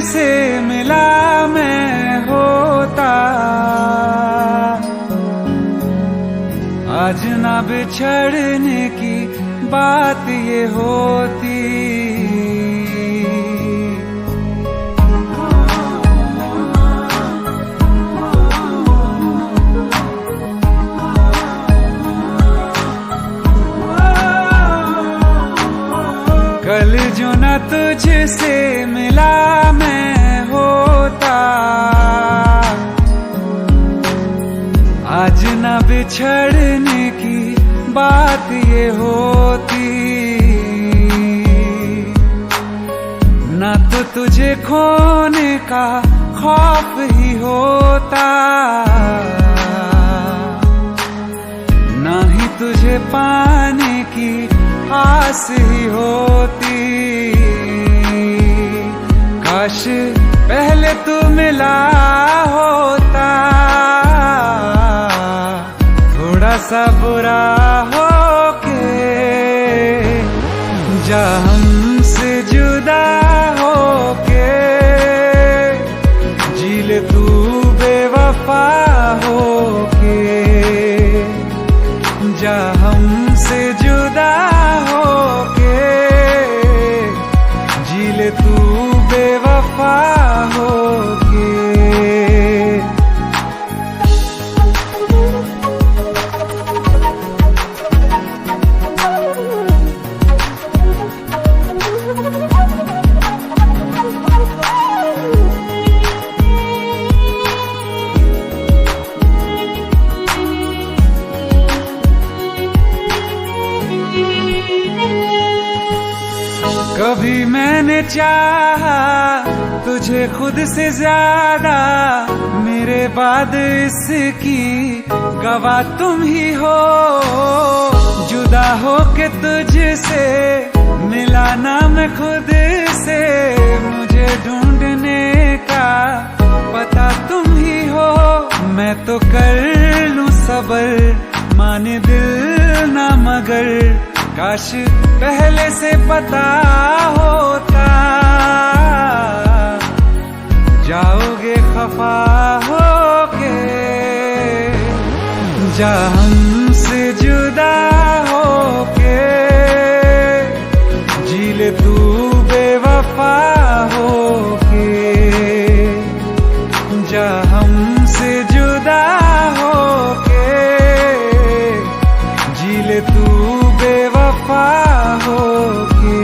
तुझसे मिला मैं होता, आज ना बिछड़ने की बात ये होती। कल जो न तुझसे मिला मैं होता, आज न बिछड़ने की बात ये होती। न तो तुझे खोने का खौफ ही होता, न ही तुझे पाने की आस ही होती। काश पहले तू मिला होता, थोड़ा सा बुरा हो के जा हमसे जुदा हो के, जी ले तू बेवफा हो के, जा हमसे जुदा हो के, जी ले तू बेवफा हो के। कभी मैंने चाहा तुझे खुद से ज्यादा, मेरे बाद इसकी गवाह तुम ही हो। जुदा हो के तुझसे मिला ना मैं खुद से, मुझे ढूंढने का पता तुम ही हो। मैं तो कर लूं सबर माने दिल ना मगर, काश पहले से पता होता। जाओगे खफा होके, जा हमसे जुदा होके, जी ले तू बेवफा होके, जा हमसे जुदा होके, जी ले तू बेवफा होके।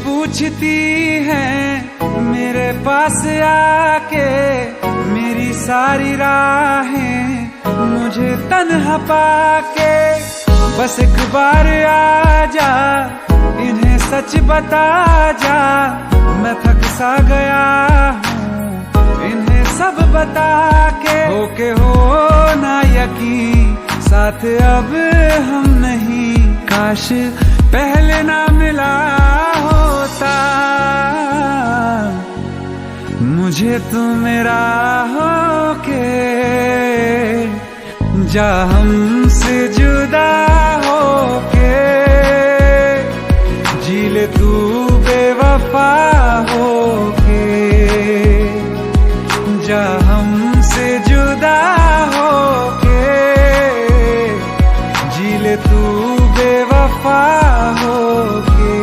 पूछती है मेरे पास आके, मेरी सारी राहें मुझे तन्हा पाके। बस एक बार आ जा, इन्हें सच बता जा, मैं थक सा गया हूँ इन्हें सब बता के। होके हो ना यकीन साथ अब हम नहीं, काश पहले ना मिला होता। मुझे तू मेरा होके, जा हमसे जुदा होके, जी ले तू बेवफा होके, जा हमसे जुदा होके, जी ले तू बेवफा होके।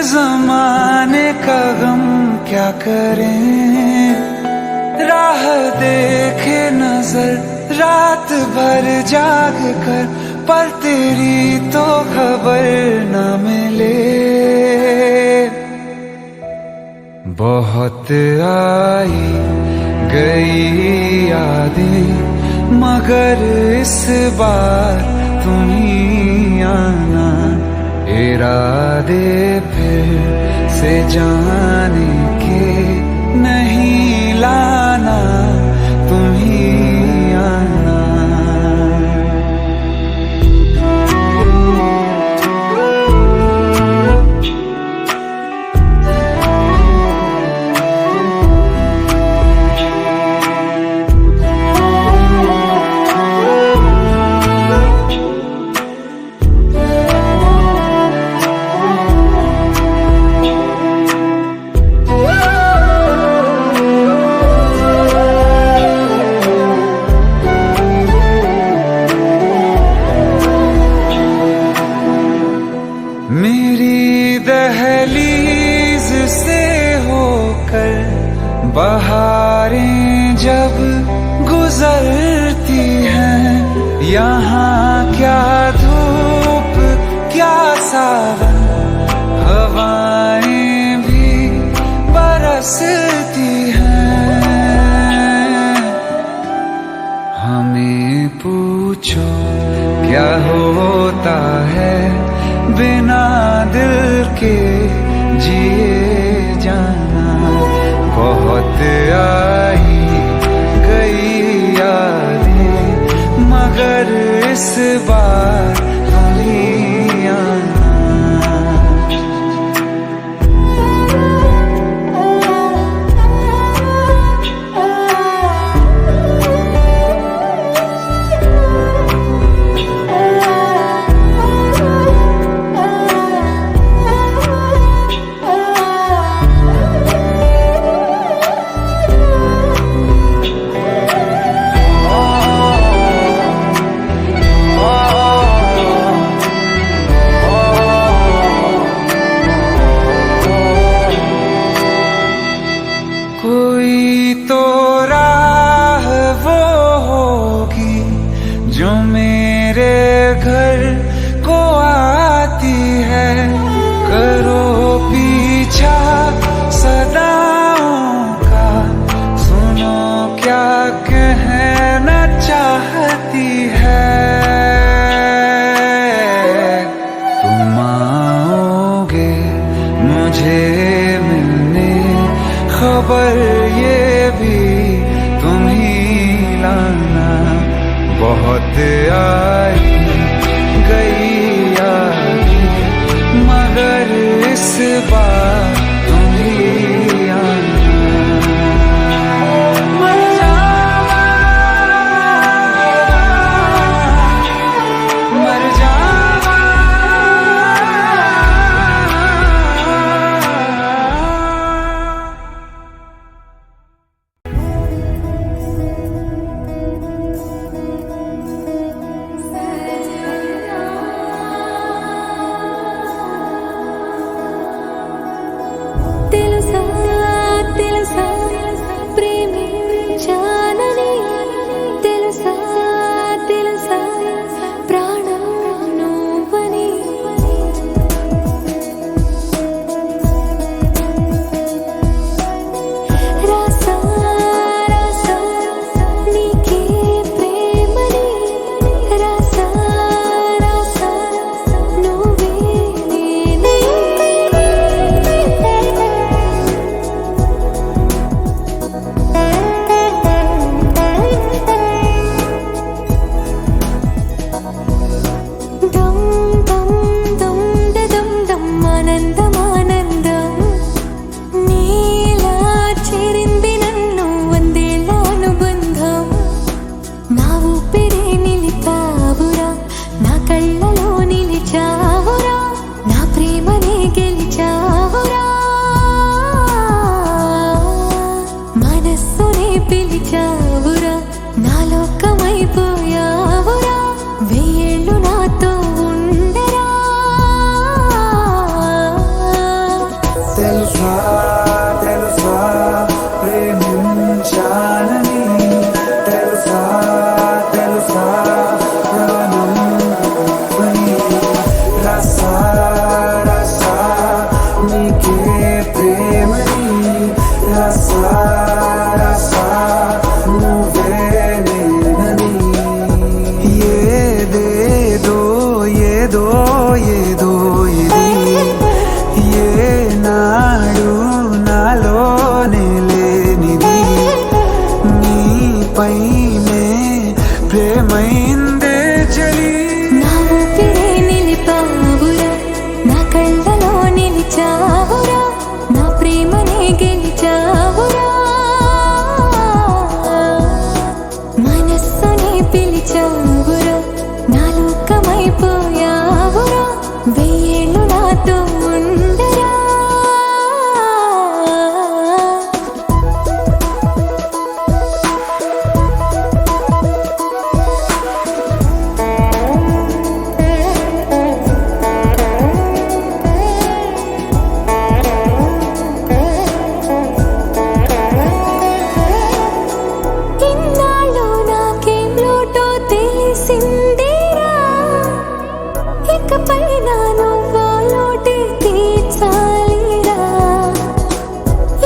जमाने का गम क्या करें, राह देखे नजर रात भर जाग कर, पर तेरी तो खबर न मिले। बहुत आई गई यादें, मगर इस बार तुम ही आना, इरादे फिर से जाने के नहीं लाना, तुम ही आना। मेरी दहलीज से होकर बहारें जब गुजरती हैं, यहाँ क्या धूप क्या सावन, हवाएं भी बरसती हैं। हमें पूछो क्या होता है बिना दिल के जिए जाना। बहुत आई गई यादें, मगर इस बार तुम ही आना। कोई तो राह वो होगी जो मेरे घर को आती है, करो पीछा सदाओं का, सुनो क्या कहना चाहती है। तुम आओगे मुझे मिलने, खबर ये भी तुम ही लाना। बहुत आई गई यादें, मगर इस बार तुम ही आना। मर जावा, मर जावा। తెలుసా తెలుసా ప్రేమించాలని తెలుసా తెలుసా ప్రాణం పని రసా రసా నీకే ప్రేమని రసా రసా నువ్వే నేనని ఏదేదో ఏదో ఏదో ఇది ఏనాడు నాలోనే లేనిది నీపైనే ప్రేమైందే చలి నా ఊపిరే నిలిపావురా నా కళ్ళలో నిలిచావురా నా ప్రేమనే గెలిచావురా మనస్సుని పిలిచావురా నా లోకమైపోయావురా వెయ్యేళ్ళు నాతో ఉండరా ఇన్నాళ్ళు నాకేం లోటో తెలిసిందేరా ఇకపై నా నువ్వు లోటే తీర్చాలిరా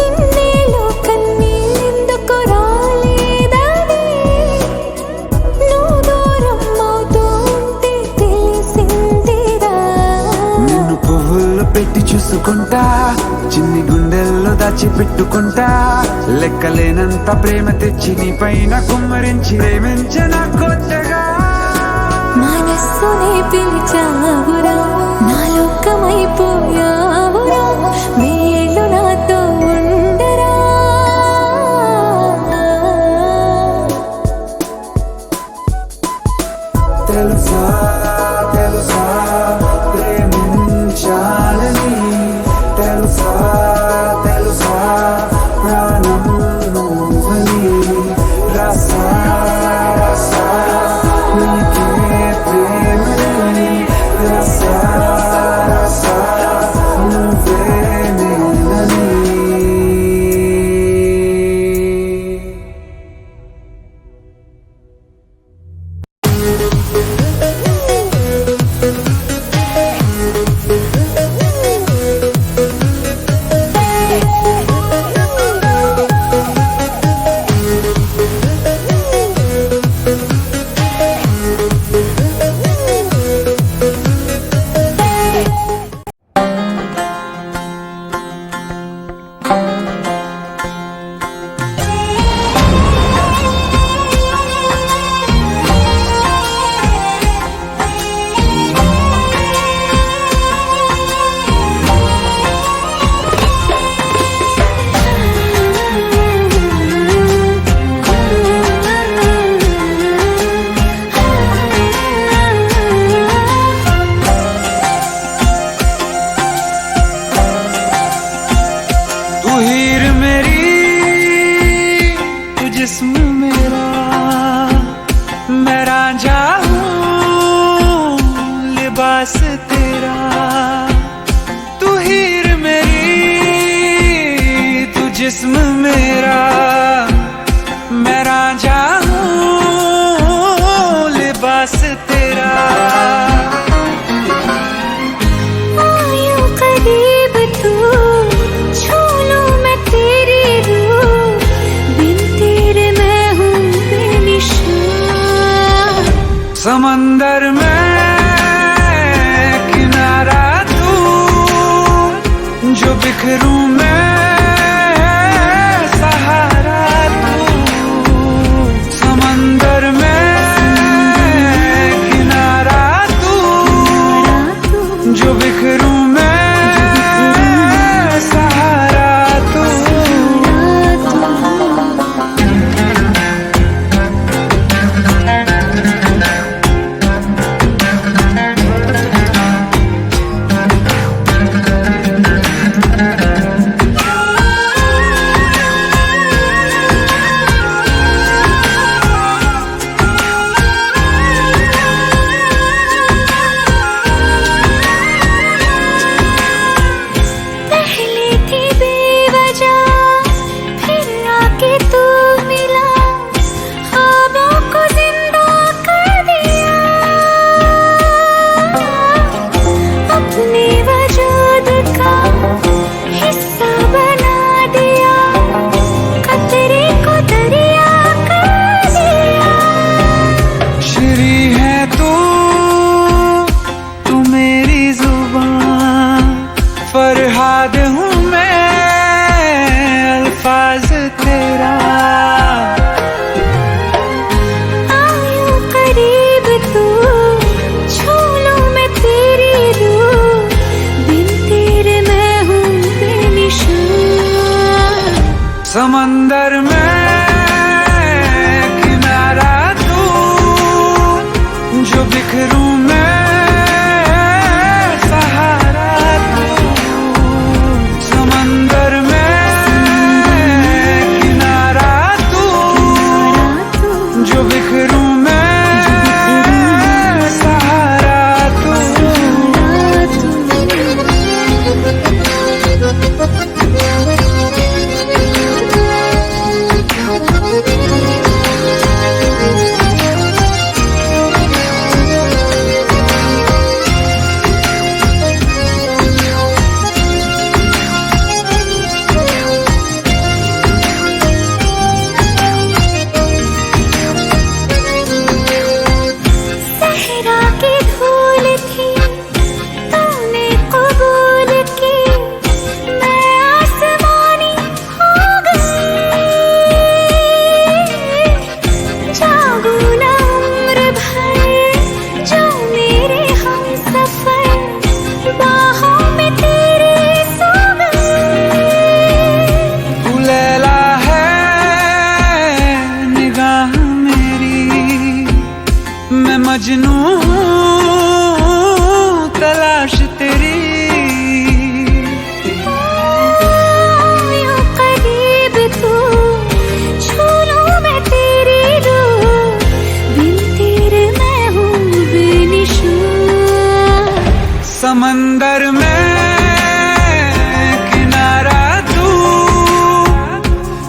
ఇన్నేళ్ళు కన్నీళ్ళెందుకు రాలేదని నువ్వు దూరం అవుతూ ఉంటే తెలిసిందిరా నిన్ను పువ్వుల్లో పెట్టి చూసుకుంటా చిన్ని గుండెల్లో దాచిపెట్టుకుంటా లెక్కలేనంత ప్రేమ తెచ్చి నీ పైన కుమ్మరించి ప్రేమించిన కొత్తగా మనస్సునే పిలిచావురా నా లోకమైపోయావురా వెయ్యేళ్ళు నాతో ఉండరా తెలుసా తెలుసా ప్రేమించాలని తెలుసా తెలుసా ప్రాణం నువ్వని రసా రసా నీకే ప్రేమని రసా రసా నువ్వే నేనని जिस्म मेरा मैं रांझा हूँ लिबास तेरा तू हीर मेरी तू जिस्म मेरा मैं रांझा हूँ लिबास तेरा आयो करीब तू छू लूं मैं तेरी रूह बिन तेरे मैं हूँ बेनिशान समंदर में किनारा तू जो बिखरूं मैं सहारा तू समंदर में किनारा तू जो बिखरूं मैं सहारा तू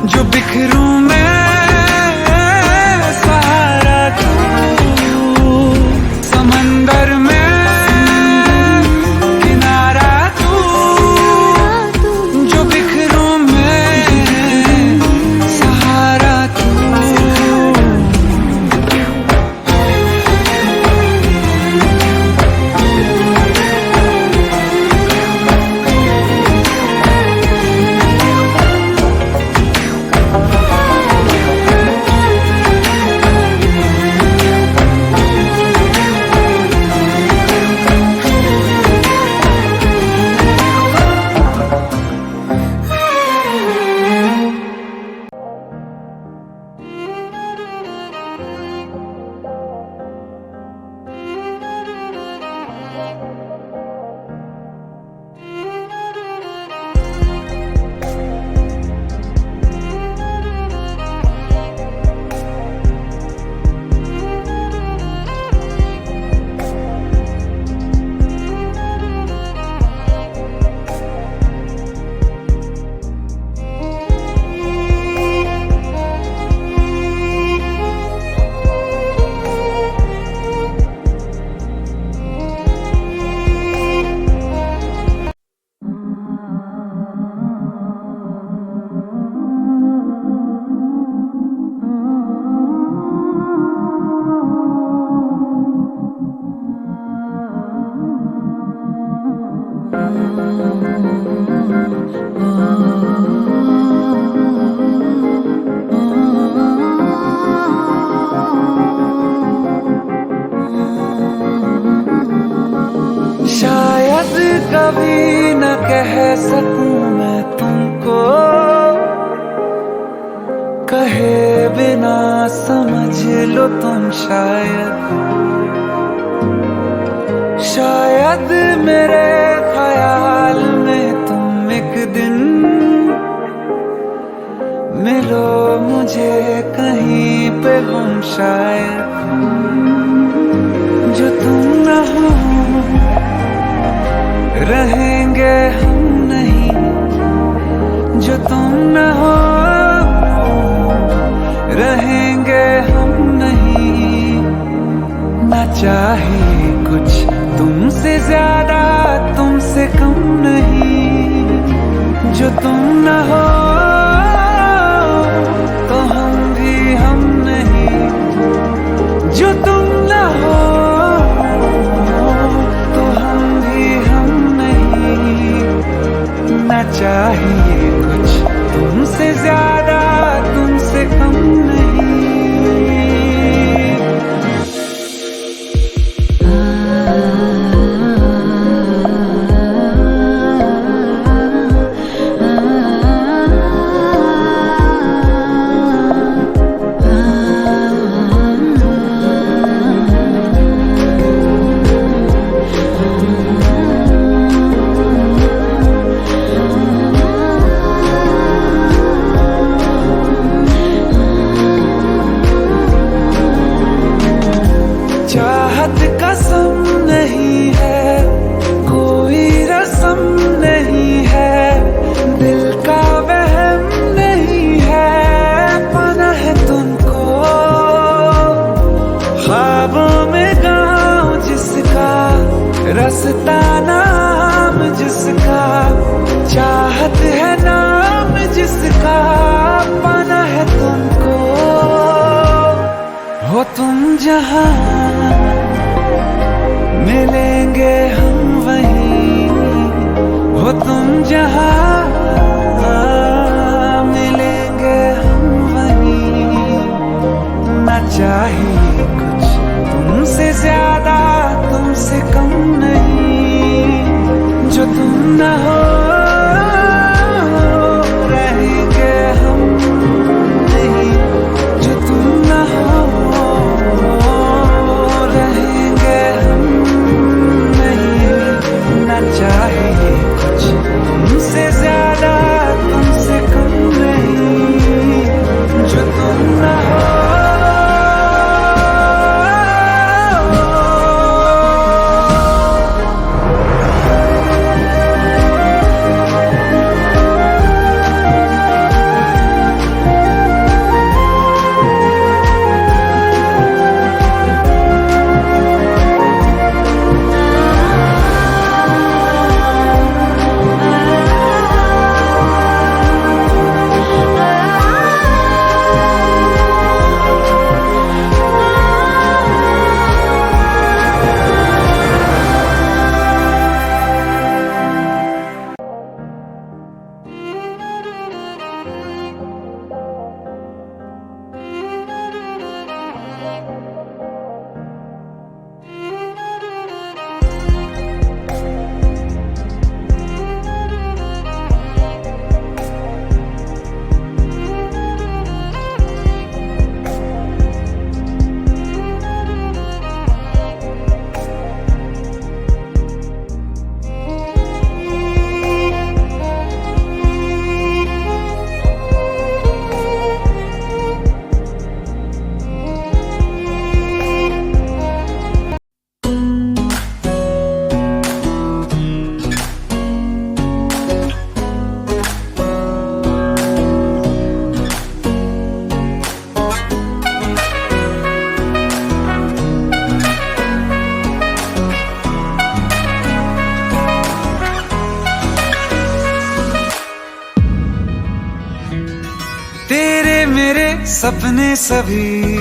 जो बिखरूं मैं सहारा तू, समंदर में किनारा तू, जो बिखरूं मैं सहारा तू। शायद कभी न कह सकूं मैं तुमको, कहे बिना समझ लो तुम शायद मेरे ख्याल में तुम एक दिन मिलो मुझे कहीं पे गुम, शायद जो तुम न हो रहेंगे हम नहीं, जो तुम न हो रहेंगे हम नहीं। ना चाहिए कुछ तुमसे ज्यादा तुमसे कम नहीं, जो तुम न हो तो हम भी हम नहीं, जो तुम न हो तो हम भी हम नहीं। ना चाहिए कुछ तुमसे ज्यादा तुमसे कम नहीं। चाहत कसम नहीं है, कोई रस्म नहीं है, दिल का वहम नहीं है, पाना है तुमको ख्वाबों में गाँव जिसका, रास्ता नाम जिसका, चाहत है नाम जिसका, पाना है तुमको। हो तुम जहाँ मिलेंगे हम वहीं, हो तुम जहाँ मिलेंगे हम वहीं। ना चाहिए कुछ तुमसे ज्यादा तुमसे कम नहीं, जो तुम न हो रहेंगे हम नहीं, जो तुम न हो रहेंगे हम नहीं। ना चाहिए कुछ तुमसे ज्यादा तुमसे कम नहीं, जो तुम न हो। सपने सभी,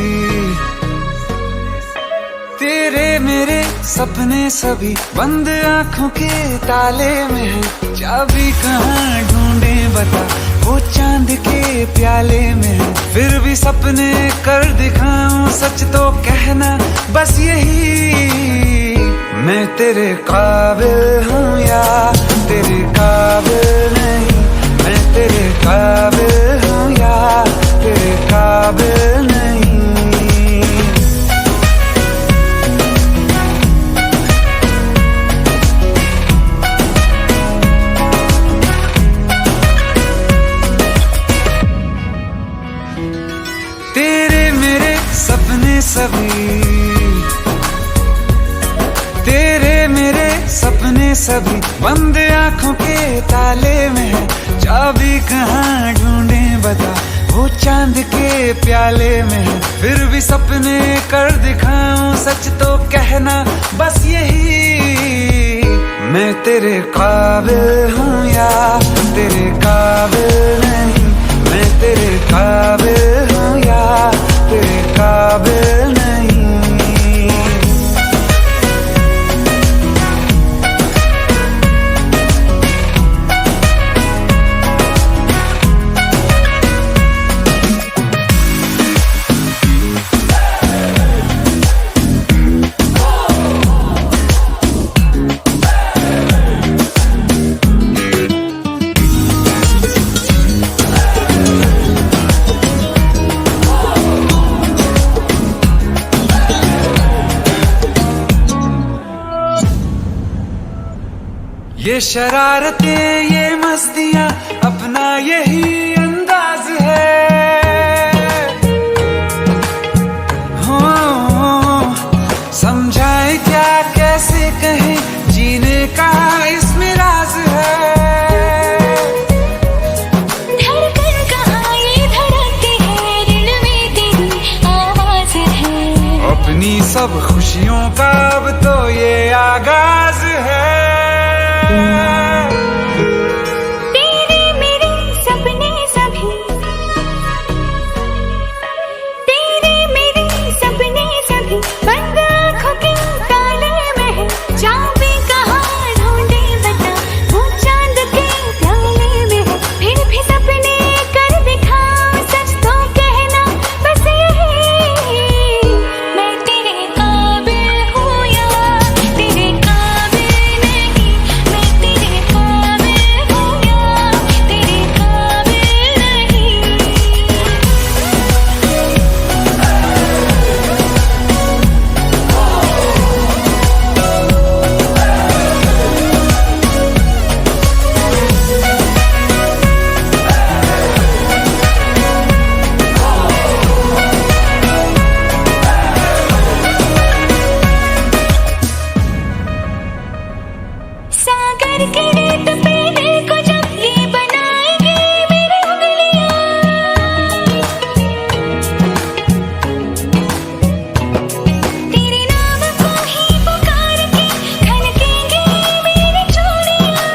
तेरे मेरे सपने सभी बंद आंखों के ताले में है। चाबी कहाँ ढूंढे बता, वो चांद के प्याले में है। फिर भी सपने कर दिखाऊं, सच तो कहना बस यही, मैं तेरे काबिल हूँ या तेरे काबिल नहीं। मैं तेरे काबिल हूँ या तेरे काबिल नहीं। तेरे मेरे सपने सभी, तेरे मेरे सपने सभी बंद आंखों के ताले में है। चाबी कहाँ ढूंढे बता, वो चांद के प्याले में है। फिर भी सपने कर दिखाऊं, सच तो कहना बस यही, मैं तेरे काबिल हूँ या तेरे काबिल नहीं। मैं तेरे काबिल हूँ या तेरे काबिल नहीं। ये शरारतें ये मस्तियां अपना यही अंदाज है। हो समझाए क्या कैसे कहें, जीने का इसमें राज है। धड़कन कहाँ ये धड़कती है, दिल में तेरी आवाज है। अपनी सब खुशियों का अब तो ये आगाज है। तेरे मेरे सपने सभी, तेरे मेरे सपने सभी बंद आंखों के ताले में है। चाबी कहाँ ढूंढे बता, वो चांद के प्याले में है। फिर भी सपने कर दिखाऊं, सच तो कहना बस यही, मैं तेरे काबिल हूँ या तेरे काबिल नहीं। मैं तेरे काबिल हूँ या तेरे काबिल नहीं। सागर के रेत पे दिल को जब ये बनाएगी मेरी उंगलियां, तेरे नाम को ही पुकार के खनकेंगे मेरी चूड़ियां।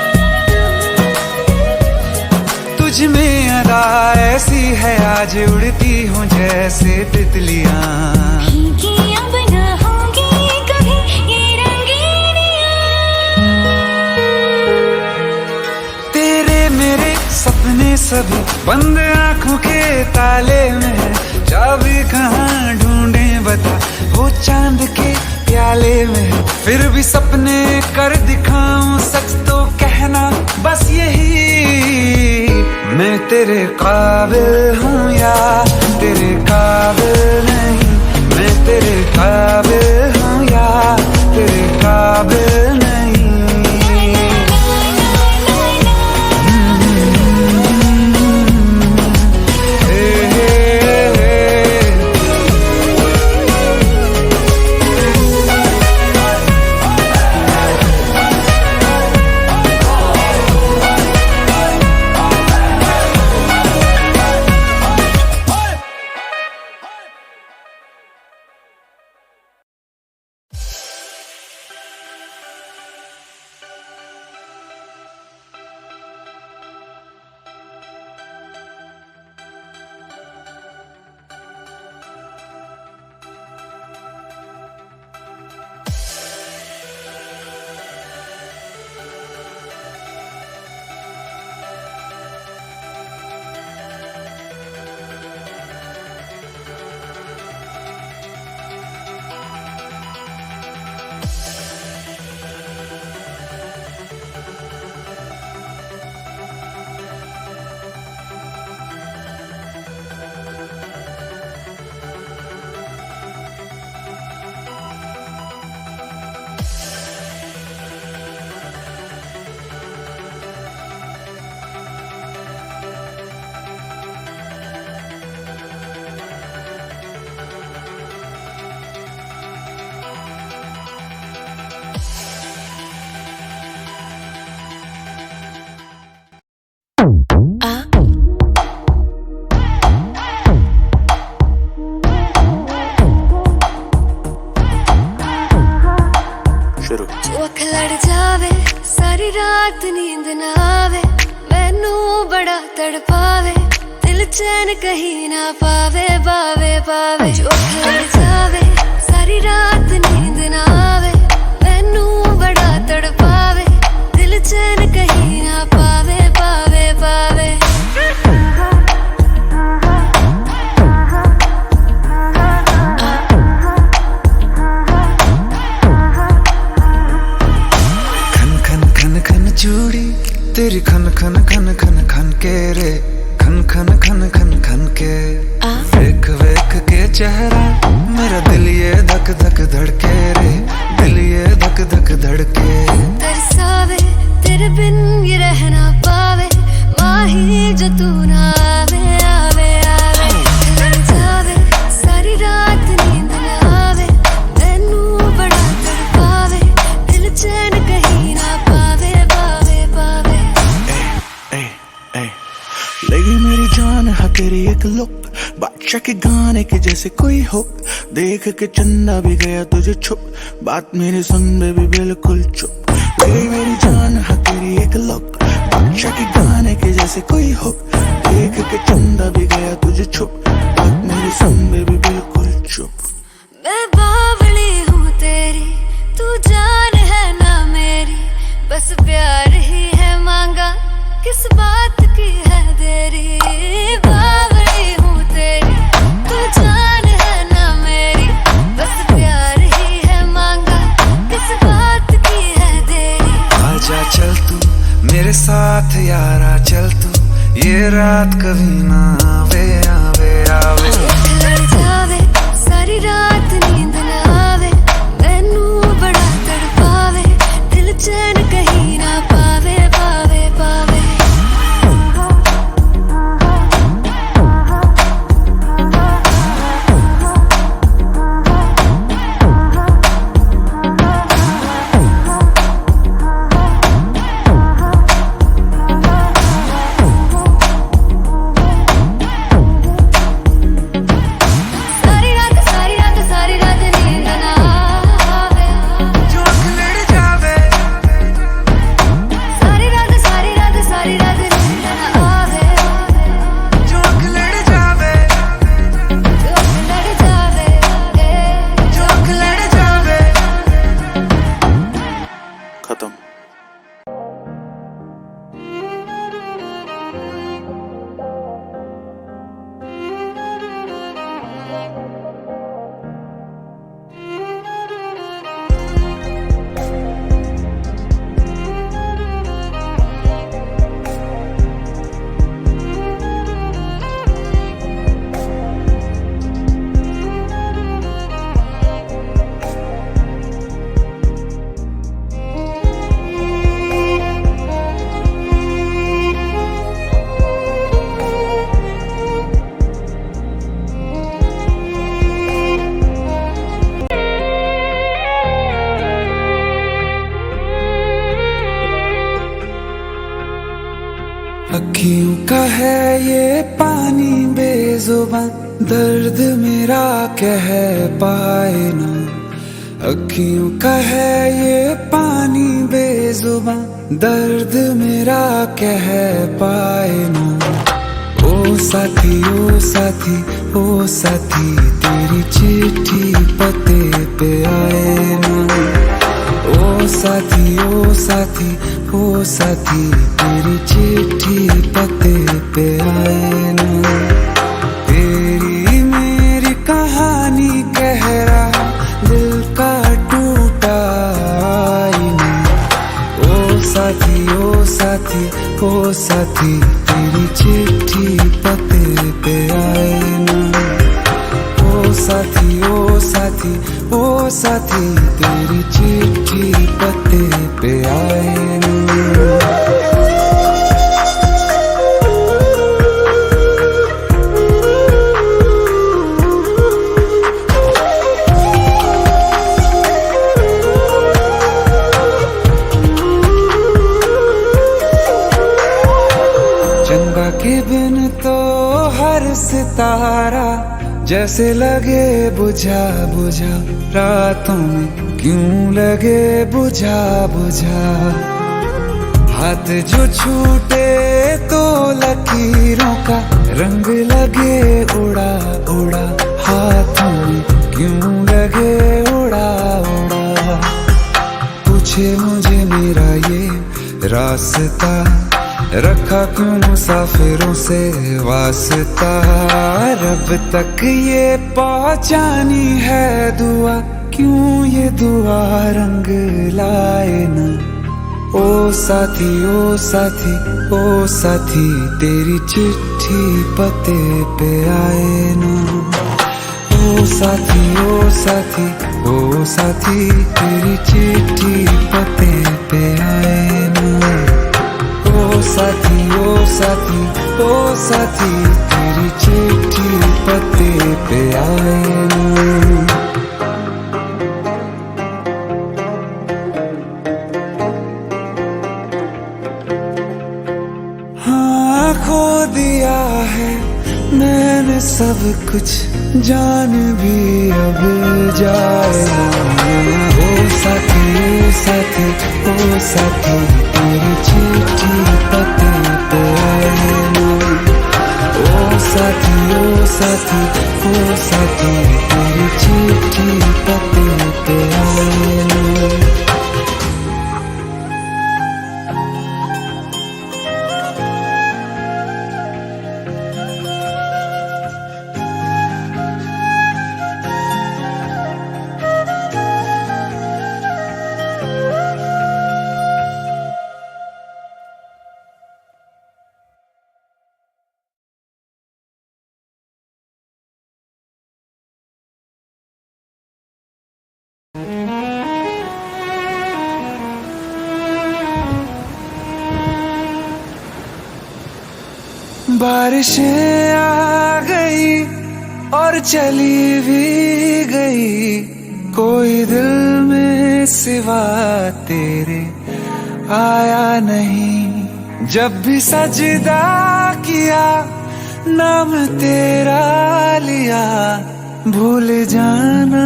तुझ में अदा ऐसी है, आज उड़ती हूँ जैसे तितलियां। फीकी अब न होंगी कभी ये रंगीनियां। तेरे मेरे सपने सभी बंद आंखों के ताले में है। चाबी कहाँ ढूंढे बता, वो चांद के प्याले में है। फिर भी सपने कर दिखाऊं, सच तो कहना बस यही, मैं तेरे काबिल हूँ या तेरे काबिल नहीं। मैं तेरे काबिल हूँ या तेरे काबिल नहीं। तड़पावे, दिल चैन कहीं ना पावे, पावे पावे। जो लड़ जावे सारी रात नींद ना आवे, मैनू बड़ा तड़पावे, दिल चैन कहीं ना पावे, पावे पावे। चूड़ी तेरी खन खन खन खन खन के रे, खन खन खन खन खन के। वेख वेख के चेहरा मेरा दिल ये धक धक धड़के रे, दिल ये धक धक धड़के। तरसावे तेरे बिन ये रह ना पावे, माही जो तू ना आवे, आवे आवे। लड़ जावे सारी रात नींद ना आवे, मैनू बड़ा तड़पावे, दिल चैन कहीं ना पावे, पावे पावे। लगी मेरी जान है तेरी एक लुक, बादशाह के गाने के जैसे कोई हो, देख के चंदा भी गया तुझे छुप, बात मेरे सुन बेबी बिल्कुल चुप। लगी मेरी जान है तेरी एक लुक, बादशाह के गाने के जैसे कोई हो, देख के चंदा भी गया तुझे छुप, बात मेरे सुन बेबी बिल्कुल चुप। मैं बावली हूँ तेरी, तू जान है ना मेरी, बस प्यार ही है मांगा, किस बात की है देरी। बावली हूँ तेरी, तू जान है ना मेरी, बस प्यार ही है मांगा, किस बात की है देरी। आजा चल तू मेरे साथ यारा, चल तू ये रात कभी ना आवे, आवे आवे। लड़ जावे सारी रात नींद ना आवे, मैनू बड़ा तड़पावे, दिल चैन कहीं ना पावे, पावे पावे। खत्म। अखियों का है ये पानी बेजुबां, दर्द मेरा कह पाए ना। अखियों का है ये पानी बेजुबां, दर्द मेरा कह पाए ना। ओ साथी ओ साथी ओ साथी, तेरी चिट्ठी पते पे आए ना। ओ साथी ओ साथी ओ साथी, तेरी चिट्ठी पते पे आए ना। तेरी मेरी कहानी कह रहा दिल का टूटा आईना। ओ साथी ओ साथी ओ साथी, तेरी चिट्ठी पते पे आए ना। ओ साथी ओ साथी ओ साथी, तेरी चिट्ठी पते पे आए ना। चंदा के बिन तो हर सितारा जैसे लगे बुझा बुझा, रातों में क्यों लगे बुझा बुझा। हाथ जो छूटे तो लकीरों का रंग लगे उड़ा उड़ा, हाथों में क्यों लगे उड़ा उड़ा। पूछे मुझे मेरा ये रास्ता, रखा क्यों मुसाफिरों से वास्ता। रब तक ये पहुंचानी है दुआ, क्यों ये दुआ रंग लाए न। ओ साथी ओ साथी ओ साथी, तेरी चिट्ठी पते पे आए ना। ओ साथी ओ साथी ओ साथी, तेरी चिट्ठी पते पे आए ना। ओ साथी ओ साथी ओ साथी, तेरी चिट्ठी पते पे आए ना। खो दिया है मैंने सब कुछ, जान भी अब जाए ना। ओ साथी ओ साथी ओ साथी, तेरी चिट्ठी पते पे आए ना। ओ साथी ओ साथी ओ साथी, तेरी चिट्ठी पते पे आए ना। बारिशें आ गई और चली भी गई, कोई दिल में सिवा तेरे आया नहीं। जब भी सजदा किया नाम तेरा लिया, भूल जाना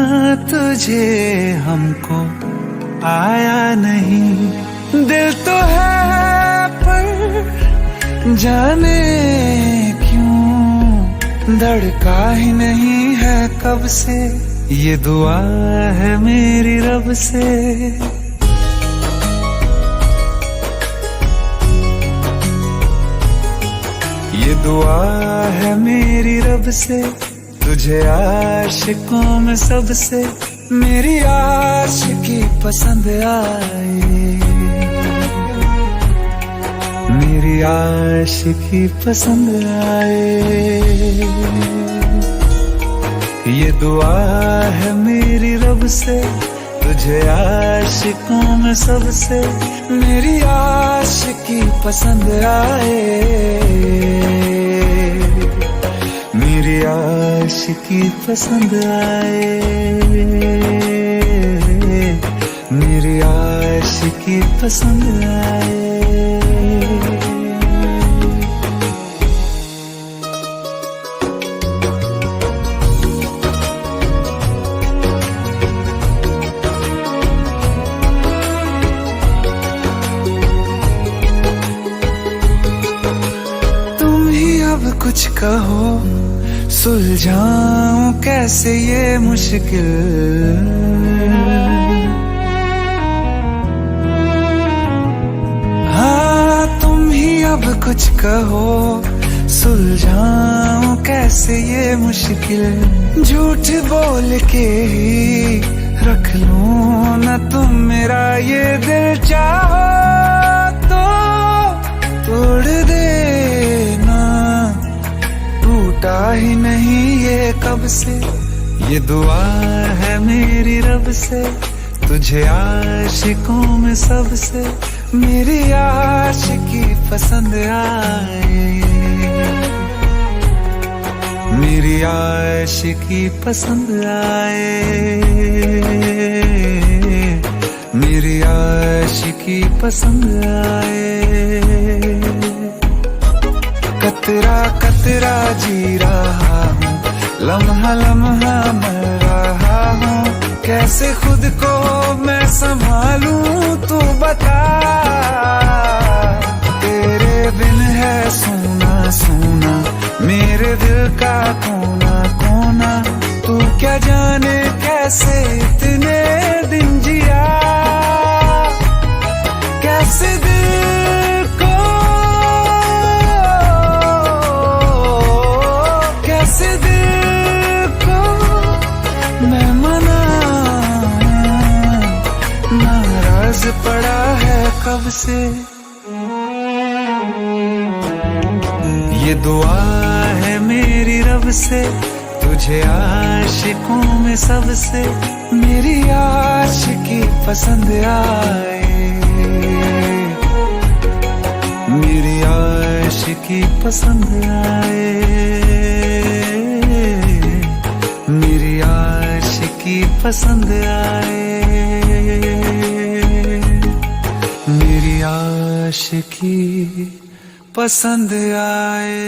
तुझे हमको आया नहीं। दिल तो है पर जाने क्यों धड़का ही नहीं है कब से। ये दुआ है मेरी रब से, ये दुआ है मेरी रब से। तुझे आशिकों में सबसे मेरी आशिकी पसंद आए, मेरी आशिकी पसंद आए। ये दुआ है मेरी रब से, तुझे आशिकों में सबसे मेरी आशिकी पसंद आए, मेरी आशिकी पसंद आए, मेरी आशिकी पसंद आए। कुछ कहो सुलझाऊं कैसे ये मुश्किल, हाँ तुम ही अब कुछ कहो सुलझाऊं कैसे ये मुश्किल। झूठ बोल के ही रख लूं ना तुम मेरा ये दिल, चाहो तो तोड़ देना, टूटा ही नहीं ये कब से। ये दुआ है मेरी रब से, तुझे आशिकों में सबसे मेरी आशिकी पसंद आए, मेरी आशिकी पसंद आए, मेरी आशिकी पसंद आए। कतरा कतरा जी रहा हूँ, लम्हा लम्हा मर रहा हूँ, कैसे खुद को मैं संभालूं तू बता। तेरे बिन है सोना सोना मेरे दिल का कोना कोना। तू क्या जाने कैसे इतने दिन जिया, कैसे दिल को, कैसे दिल को मैं मनाऊं, नाराज पड़ा है कब से। ये दुआ है मेरी रब से, तुझे आशिकों में सबसे मेरी आशिकी पसंद आए, मेरी आशिकी पसंद आए, मेरी आशिकी पसंद आए, मेरी आशिकी पसंद आए।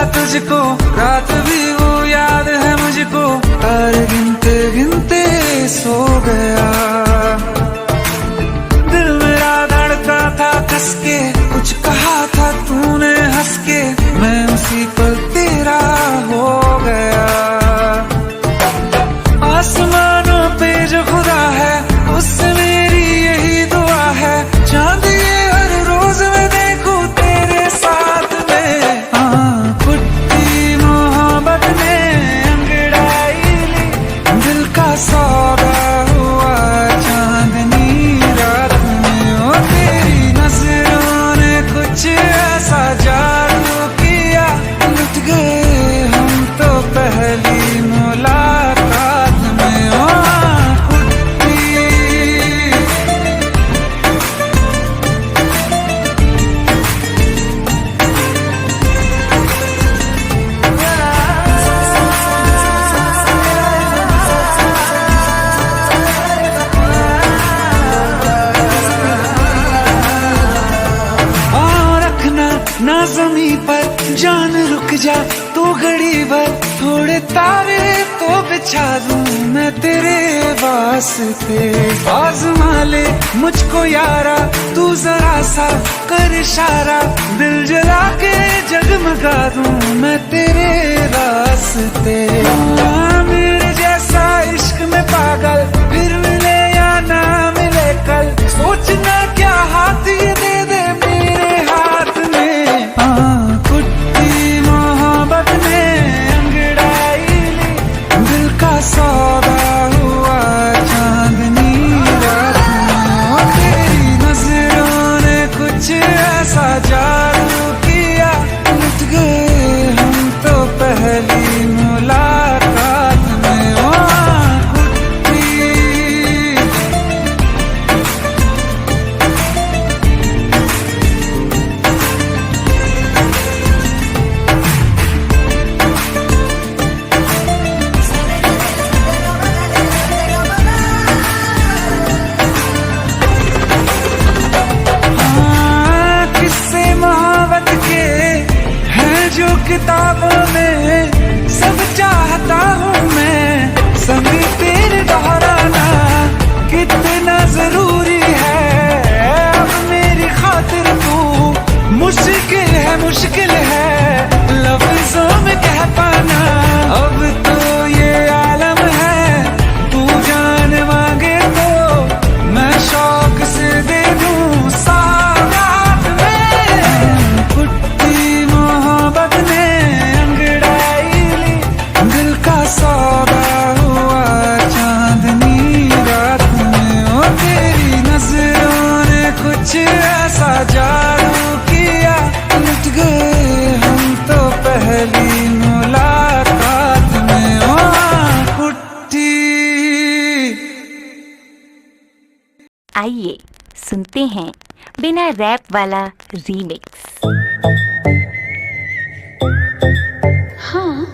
तुझको रात भी वो याद है मुझको, तारे गिनते गिनते सो गया। दिल मेरा धड़का था कस के, कुछ कहा था तूने हंस के, मैं उसी पल तेरा हो गया। आसमानों पे जो खुदा है उससे मेरी यही दुआ है, चांद ये हर रोज मैं देखूं तेरे साथ में। सौदा हुआ चांदनी रात में, ओ तेरी नजरों ने कुछ ऐसा जादू किया, लुट गए हम तो पहली मुलाकात में। ओ ना ज़मीं पर जान रुक जा तू घड़ी भर, थोड़े तारे तो बिछा दूं मैं तेरे वास्ते। आज़मा ले मुझको यारा तू जरा सा कर इशारा, दिल जला के जगमगा दूं मैं तेरे रास्ते। मेरे जैसा इश्क में पागल फिर मिले या ना मिले कल, सोचना क्या हाथ ये दे दे मेरे हाथ में। कुट्टी मोहब्बत ने अंगड़ाई ली, दिल का सौदा हुआ चांदनी रात में। तेरी नजरों ने कुछ ऐसा जादू किया, लुट गए हम तो पहली मुलाकात में। ओ किताबों में सब चाहता हूँ मैं, संग तेरे दोहराना कितना जरूरी है। अब मेरी खातिर तू मुश्किल है लफ्जों में कह पाना। अब तो ये आलम है तू जान मांगे तो मैं शौक से दे दूँ सौगात में। कुट्टी मोहब्बत ने सौदा हुआ चांदनी रात में। ओ तेरी नजरों ने कुछ ऐसा जादू किया, लुट गए हम तो पहली मुलाकात में। ओ कुट्टी। आइए सुनते हैं बिना रैप वाला रीमिक्स। हाँ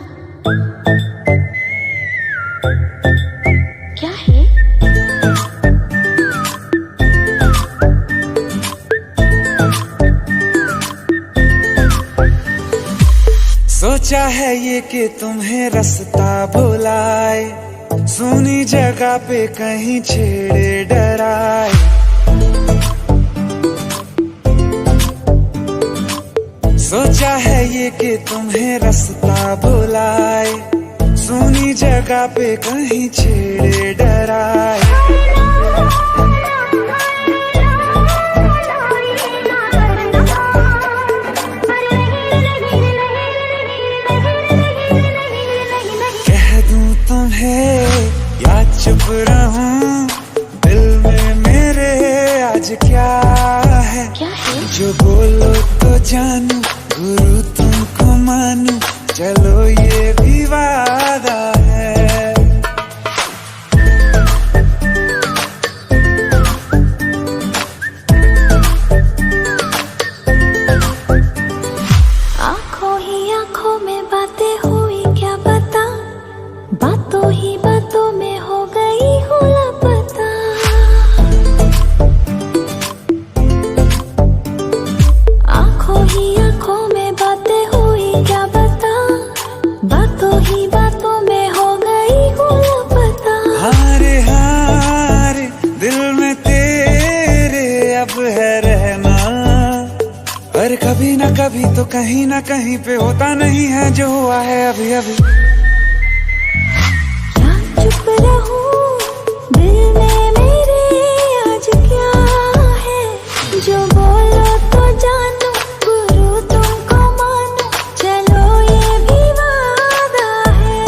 सोचा है ये कि तुम्हें रास्ता भुलाए, सुनी जगह पे कहीं छेड़े डराए। सोचा है ये कि तुम्हें रास्ता भुलाए, सुनी जगह पे कहीं छेड़े डराए। कह दूं तुम्हें या चुप रहूं, दिल में मेरे आज क्या है? जो बोलो तो जानू, गुरु तुमको मानू, चलो ये भी वादा है। आंखों ही आंखों में बातें हुई क्या बता, बातों ही बातों में हो गई हूँ लापता। आंखों ही आंखों में बातें हुई क्या बता, बातों ही बातों में हो गई हूँ लापता। हारे हारे दिल में तेरे अब है रहना, पर कभी ना कभी तो कहीं ना कहीं पे होता नहीं है जो हुआ है अभी अभी। क्या चुप रहूं, दिल में मेरे आज क्या है? जो बोलो तो जानू, गुरु तुमको मानू, चलो ये भी वादा है।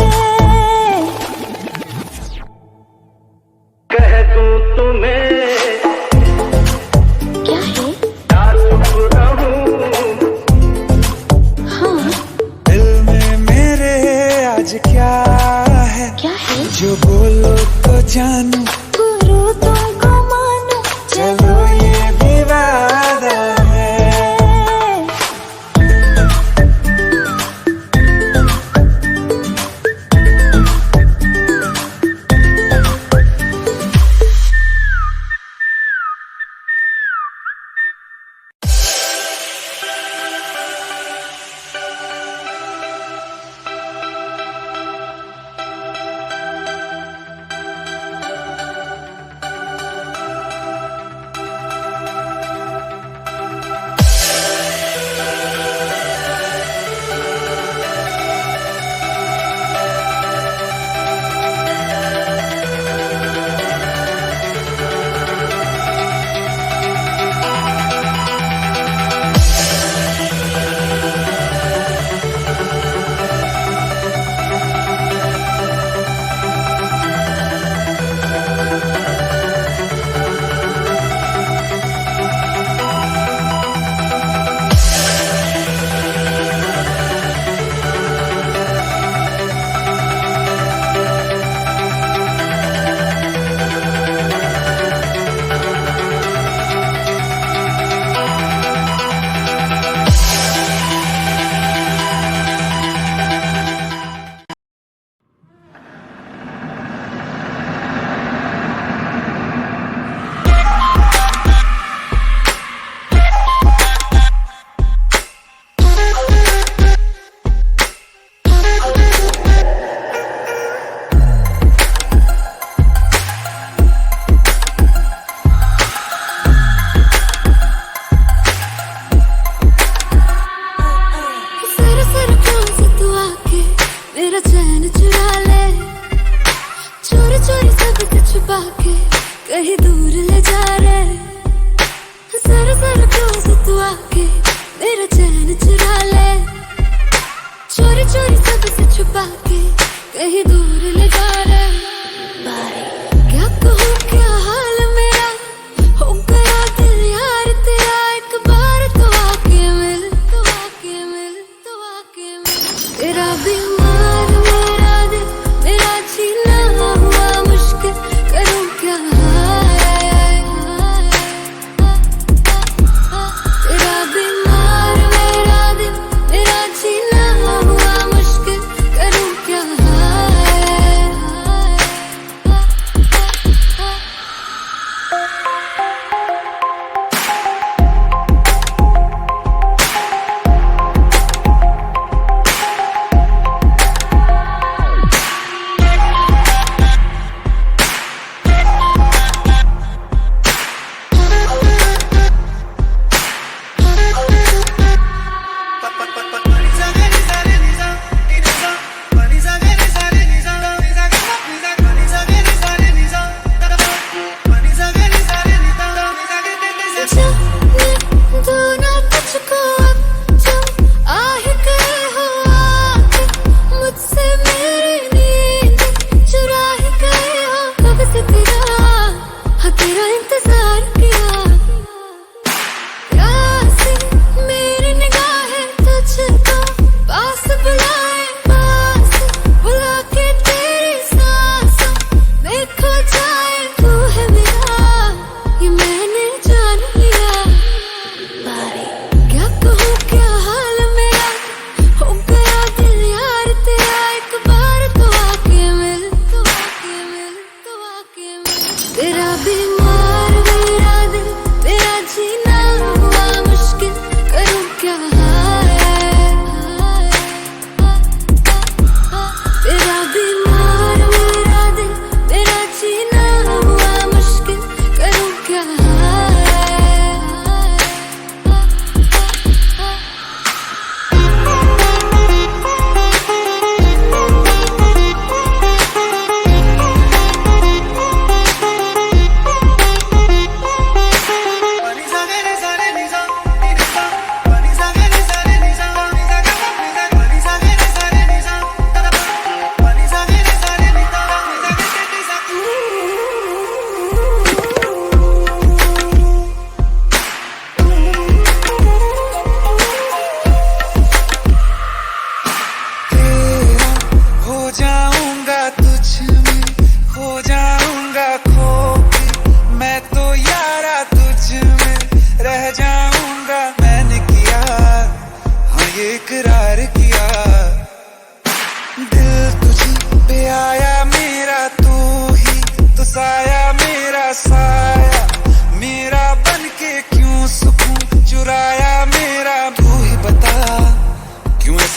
कह दूं तुम्हें क्या है? या चुप रहूं, हाँ दिल में मेरे आज क्या है? क्या है? जो बोलो तो जानू, गुरु तुमको मानू, चलो ये भी वादा है।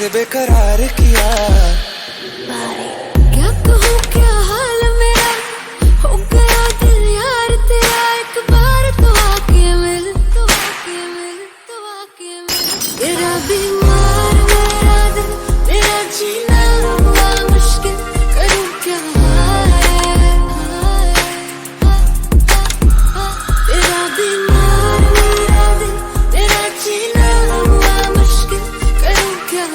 से बेकरार किया। क्या कहूँ क्या हाल मेरा, हो गया दिल यार तेरा, एक बार तो आके मिल, तो आके मिल, तो आके मिल। तेरा बीमार मेरा दिल, तेरा जीना हुआ मुश्किल, करूँ क्या तेरा बीमार मेरा दिल, तेरा जीना हुआ मुश्किल, करूँ क्या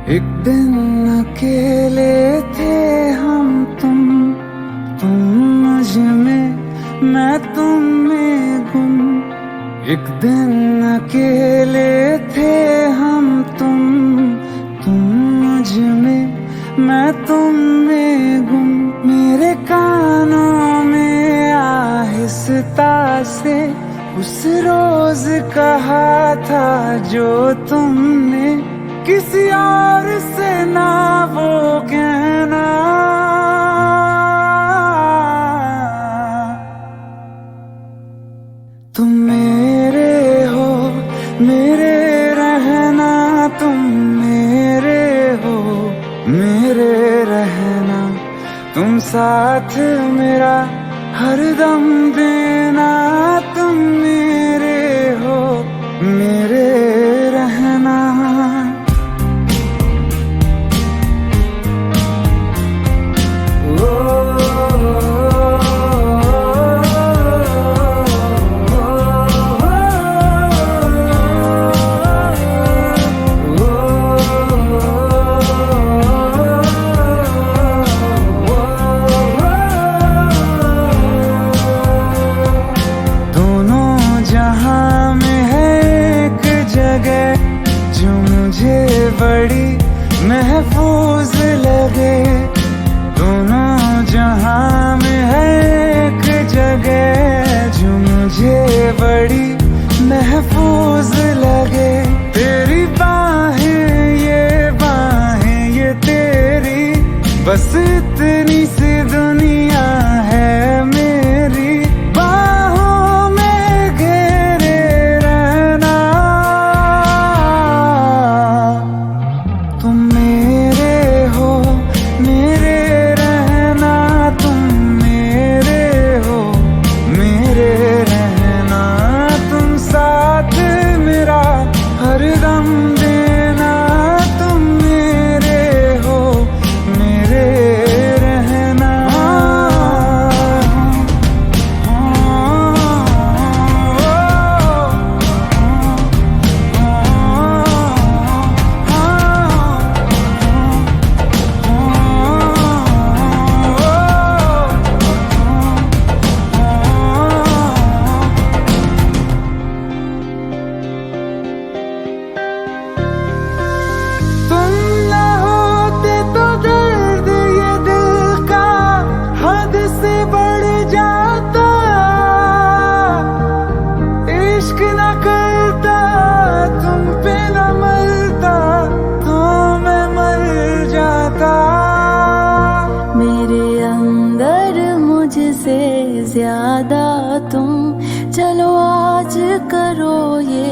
एक दिन अकेले थे हम तुम मुझ में, मैं तुम में गुम। एक दिन अकेले थे हम तुम मुझ में, मैं तुम में गुम। मेरे कानों में आहिस्ता से उस रोज कहा था जो तुमने, किसी और से ना वो कहना। तुम मेरे हो, मेरे रहना, तुम मेरे हो, मेरे रहना। तुम साथ मेरा हरदम देना, तुम मेरे हो, मेरे रहना। ज्यादा तुम, चलो आज करो ये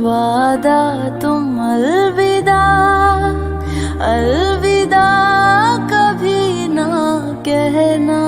वादा तुम। अलविदा अलविदा कभी ना कहना।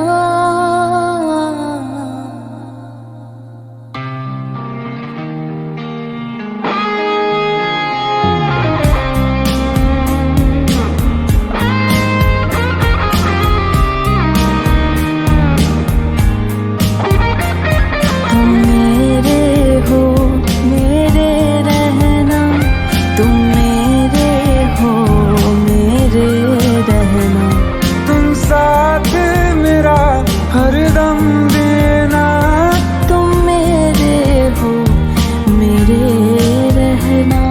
हरदम देना, तुम मेरे हो मेरे रहना।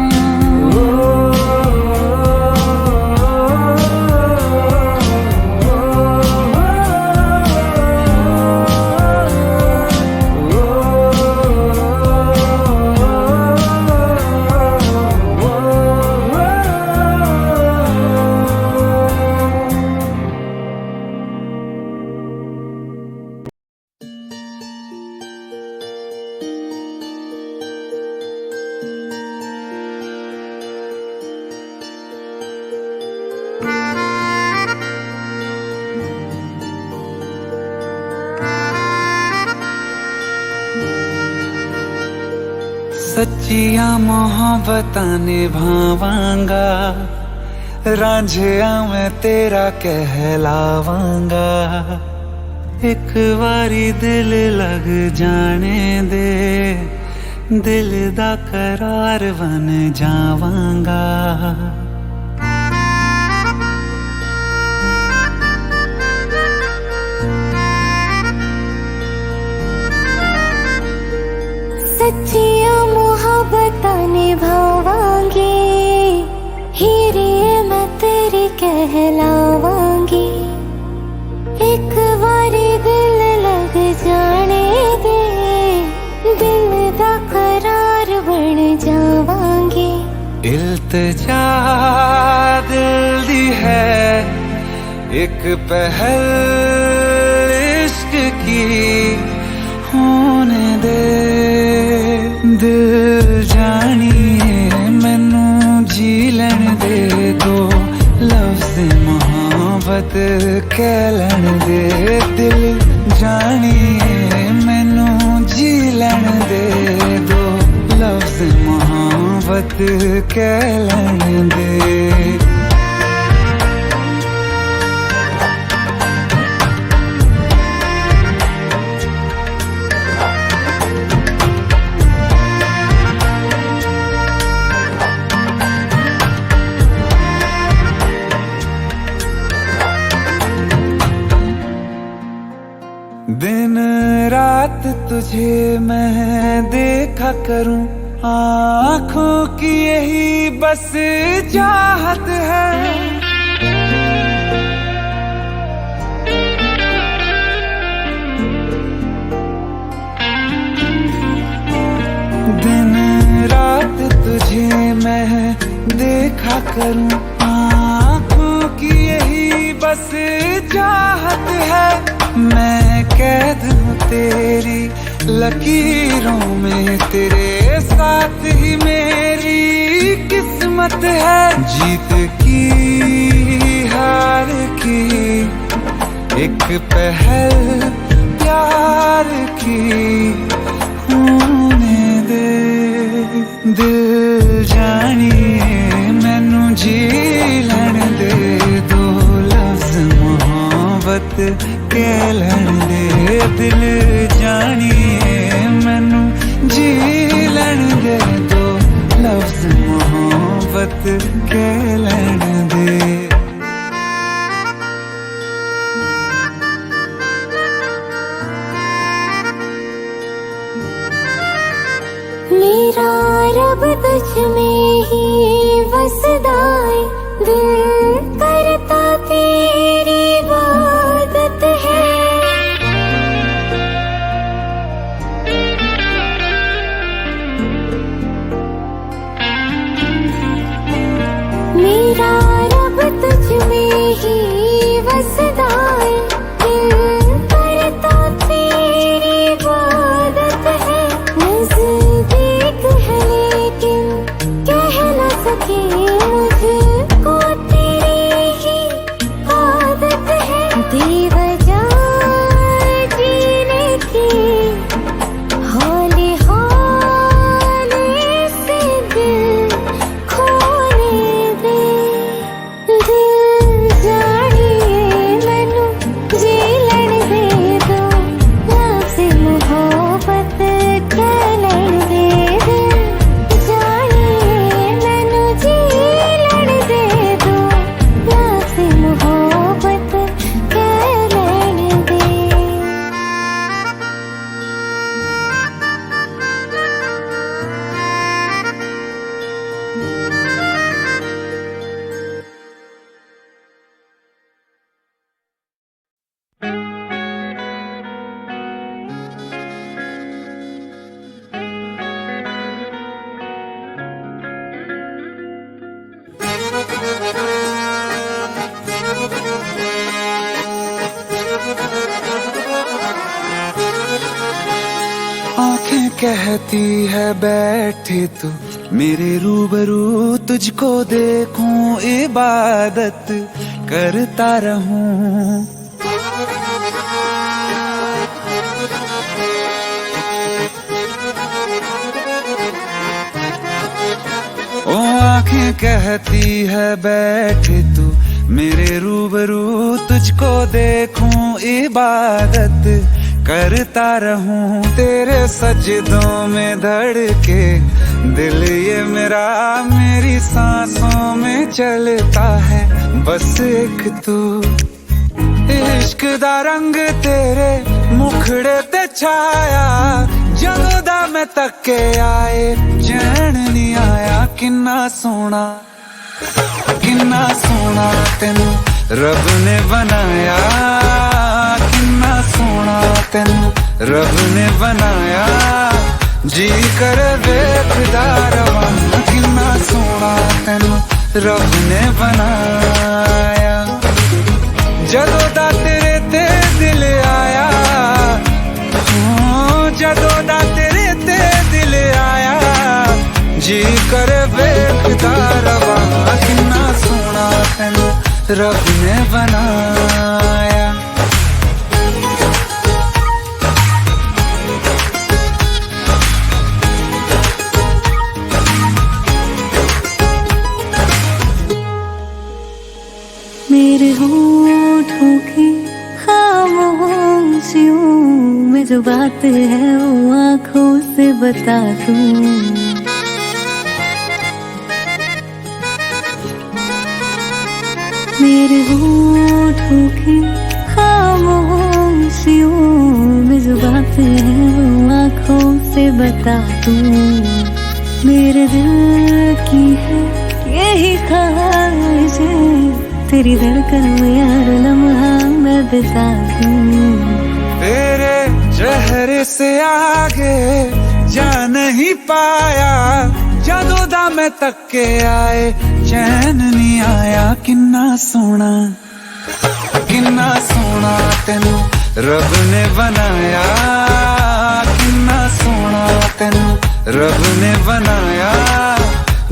सच्चियां मोहब्बतां निभावांगा, रांझिया मैं तेरा कहलावांगा। एक बारी दिल लग जाने दे, दिल दा करार बन जावांगा। सच्चियां मोहब्बतां निभावांगी, हीरे मैं तेरी कहलावांगी। एक बारी दिल लग जाने दे, दिल दा करार बन जावांगी। इल्तिजा दिल दी है एक पहल इश्क की, होने दे दिल जानिए मैनू जी लैन दे। दो लफ्ज़ मोहब्बत कह लैन दे, दिल जानिए मैनू जी लैन दे। दो लफ्ज़ मोहब्बत कह लैन दे। दिन रात तुझे मैं देखा करूं, आँखों की यही बस चाहत है। दिन रात तुझे मैं देखा करूं, आँखों की यही बस चाहत है। मैं कैद हूँ तेरी लकीरों में, तेरे साथ ही मेरी किस्मत है। जीत की हार की एक पहल प्यार की, होने दे दिल जानिए मैनू जी लैन दे। दो लफ्ज़ मोहब्बत कह लैन दे, दिल जानिए मैनू जी लैन दे। दो लफ्ज़ मोहब्बत कह लैन दे। मेरा रब तुझ में ही वसदा है, दिल करता तेरी इबादत है। मेरा रब तुझ में ही वसदा है, दिल करता तेरी आंखें कहती है बैठे तू मेरे रूबरू, तुझको देखूं इबादत करता रहूं। ओ आंखें कहती है बैठे तू मेरे रूबरू, तुझको देखूं इबादत करता रहूं। तेरे सजदों में धड़के दिल ये मेरा, मेरी सांसों में चलता है बस एक तू। इश्क दा रंग तेरे मुखड़े ते छाया, ਜਦੋਂ ਦਾ मैं तके आए चैन नहीं आया। किन्ना सोना तेनू रब ने बनाया, किन्ना सोना तेनू रब ने बनाया। जी कर वेखदा रवां, किन्ना सोना तेनू रब ने बनाया। जदों दा तेरे ते दिल आया, जदों दा तेरे ते दिल आया। जी कर वेखदा रवां, किन्ना सोना तेनू रब ने बनाया। मेरे होठों की खामोशियों में जो बात है वो आंखों से बता दूं। मेरे होठों की खामोशियों में जो बात है वो आंखों से बता दूं। मेरे दिल की है यही ख्वाहिश है, तेरी धड़कन में हर लम्हा मैं बिता दूं। तेरे चेहरे से आगे जा नहीं पाया, जदों दा मैं तके आए चैन नहीं आया। किन्ना सोना तेनू रब ने बनाया, किन्ना सोना तेनू रब ने बनाया।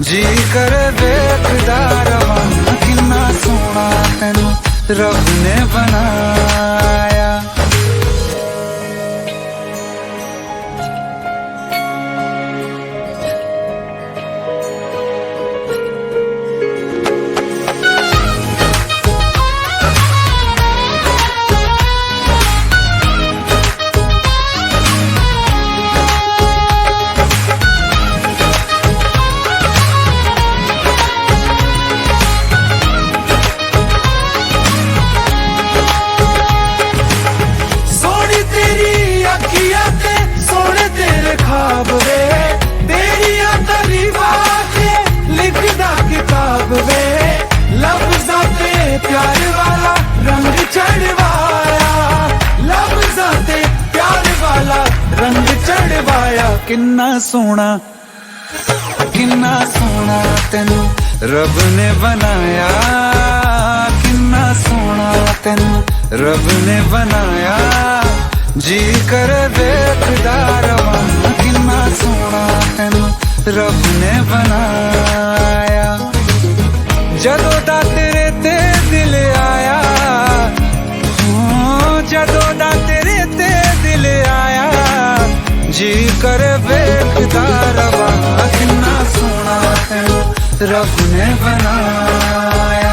जी कर वेखदा रवां, किन्ना सोना तेनू रब ने बनाया। प्यार वाला रंग चढ़वाया, लफ्ज़ां प्यार वाला रंग चढ़वाया। किन्ना सोना तेनू रब ने बनाया, किन्ना सोना तेनू रब ने बनाया। जी कर वेखदा रवां, किन्ना सोना तेनू रब ने बनाया। जदों दा तेरे ते दिल आया, जदों दा तेरे ते दिल आया। जी कर वेखदा रवां, किन्ना सोना तेनू रब ने बनाया।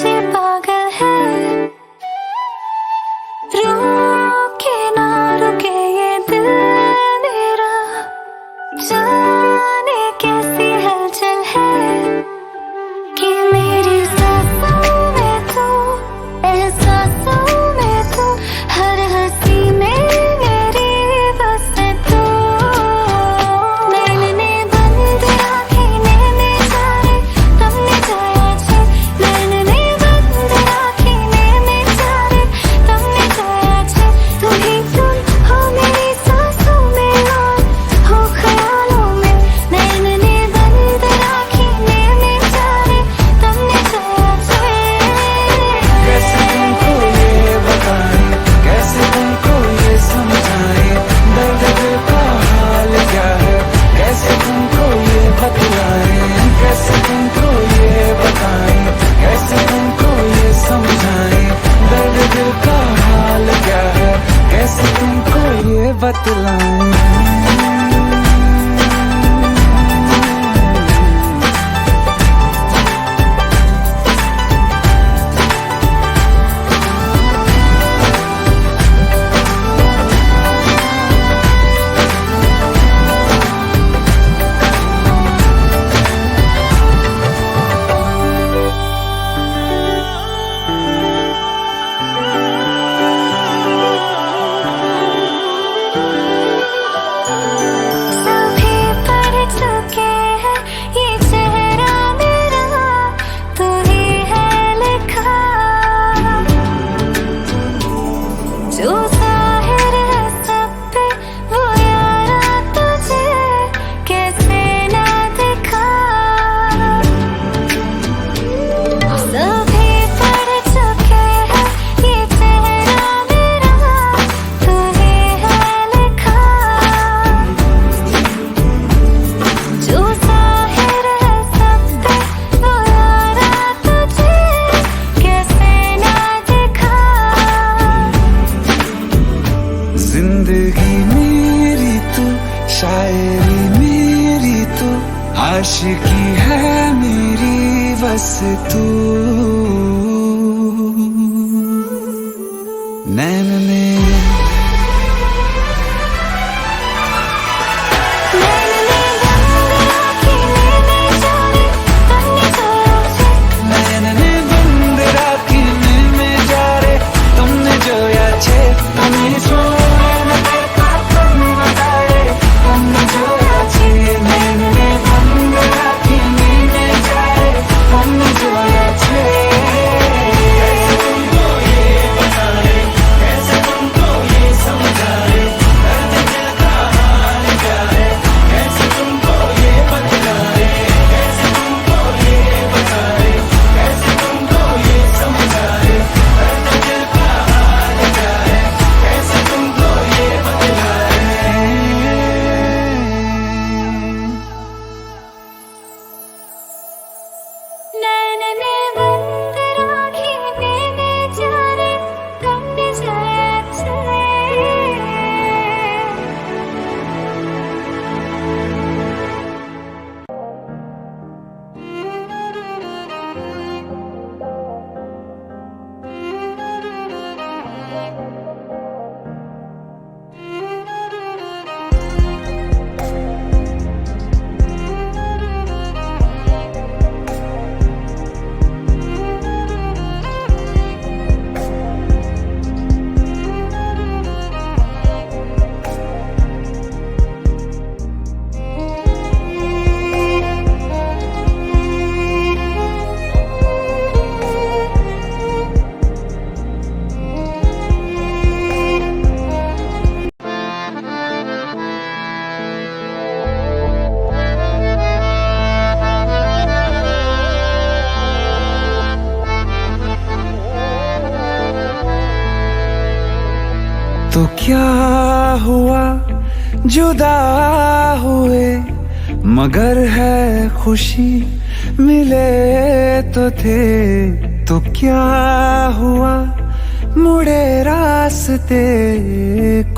से पागल है, रुके ना रुके ये दिल मेरा, जाने कैसी हलचल है कि मेरी सांसों में तू, एहसासों में तू, हर हंसी में मेरी बस तू। नैने बंद आँखें नैने चारे तुमने जाया छे, नैने बंद आँखें नैने चारे तुमने जाया छे। तुम ही तुम हो मेरी सांसों में और हो ख्यालों में, नैने बंद आँखें नैने चारे तुमने जाया छे। कैसे तुमको ये बताएं, कैसे तुमको ये समझाएं, दर्द दिल का हाल क्या है, कैसे तुमको ये बतलाएं, कैसे तुमको ये बताएं, कैसे तुमको ये समझाएं, दर्द दिल का हाल क्या है, कैसे तुमको ये बतलाएं। सभी पढ़ चुके हैं ये चेहरा मेरा, तू ही है लिखा, जो जाहिर है सब पे वो यारा तुझे कैसे ना दिखा। सभी पढ़ चुके हैं ये चेहरा मेरा, तू ही है लिखा, जो जाहिर है सब पे वो यारा तुझे कैसे ना दिखा। जिंदगी मेरी तू, शायरी मेरी तू, आशिकी है मेरी बस तू। नैन ने नैने बंद आँखें नैने चारे तुमने जाया छे, नैनने बंद राखी में जा रे तुमने जोया छे। हमें सोना देता तुम बताए तुमने जोया छे, नैनने बंद राखी में जा रे तुमने जोया छे। कैसे तुमको ये बताए, कैसे तुमको ये समझाए, दर्द दिल का हाल क्या है, कैसे तुमको ये बतलाए, कैसे तुमको ये बताए, कैसे तुमको ये समझाए, दर्द दिल का हाल क्या है, कैसे तुमको ये बतलाए। नैने बंद आँखें नैने चारे तुमने जाया छे। तो क्या हुआ जुदा हुए, मगर है खुशी मिले तो थे। तो क्या हुआ मुड़े रास्ते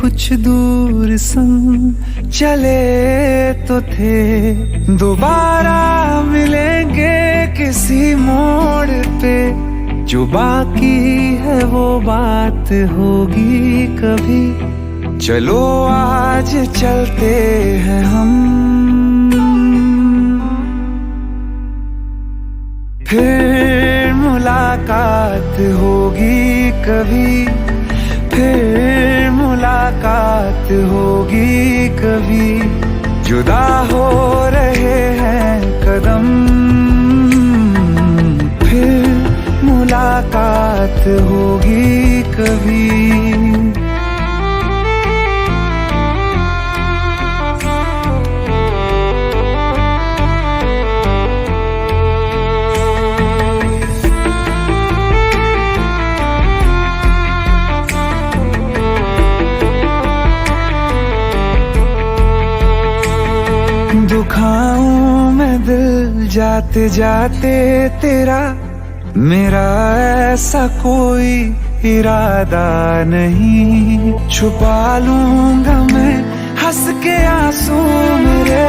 कुछ दूर संग चले तो थे। दोबारा मिलेंगे किसी मोड़ पे, जो बाकी है वो बात होगी कभी। चलो आज चलते हैं हम, फिर मुलाकात होगी कभी, फिर मुलाकात होगी कभी। जुदा हो रहे हैं कदम, फिर मुलाकात होगी कभी। दुखाऊं मैं दिल जाते जाते तेरा, मेरा ऐसा कोई इरादा नहीं। छुपा लूंगा मैं हंस के आंसू मेरे,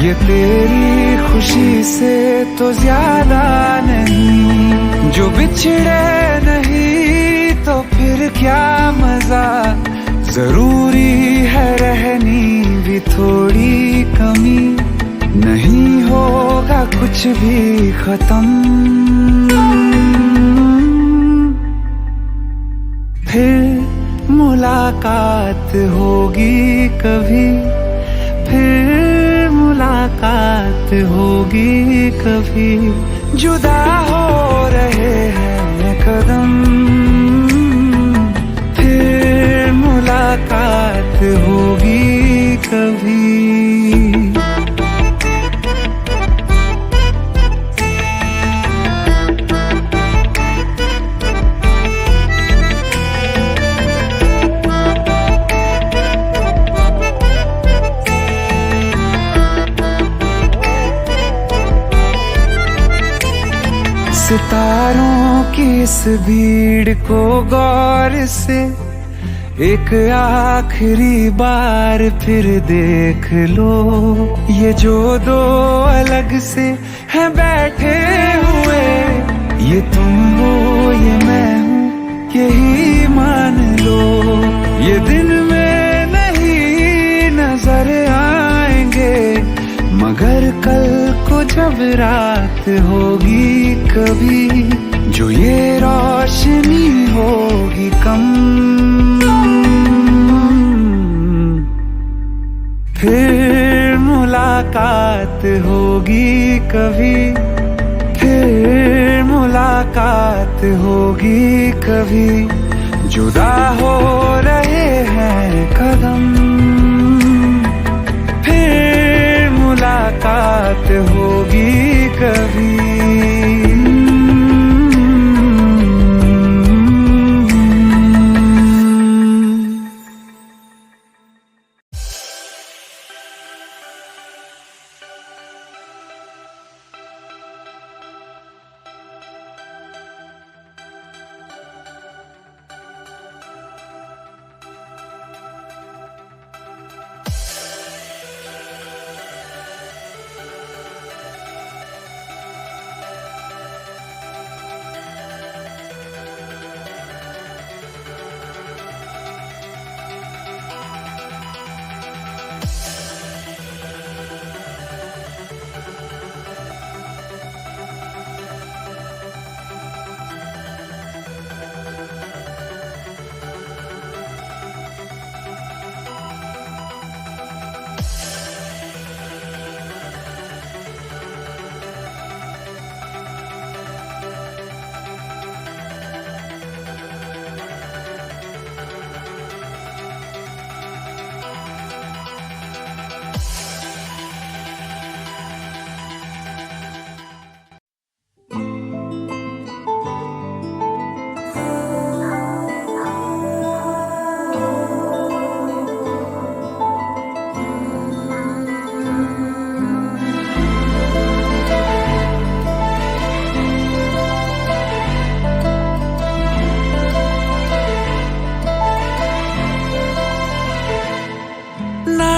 ये तेरी खुशी से तो ज्यादा नहीं। जो बिछड़े नहीं तो फिर क्या मजा, जरूरी है रहनी भी थोड़ी कमी। नहीं होगा कुछ भी खत्म, फिर मुलाकात होगी कभी, फिर मुलाकात होगी कभी। जुदा हो रहे हैं कदम, फिर मुलाकात होगी कभी। सितारों की इस भीड़ को गौर से एक आखिरी बार फिर देख लो। ये जो दो अलग से हैं बैठे हुए, ये तुम हो ये मैं हूँ यही मान लो। ये दिन में नहीं नजर आएंगे, मगर कल को जब रात होगी कभी, जो ये रोशनी होगी कम, फिर मुलाकात होगी कभी, फिर मुलाकात होगी कभी। जुदा हो रहे हैं कदम, फिर मुलाकात होगी कभी।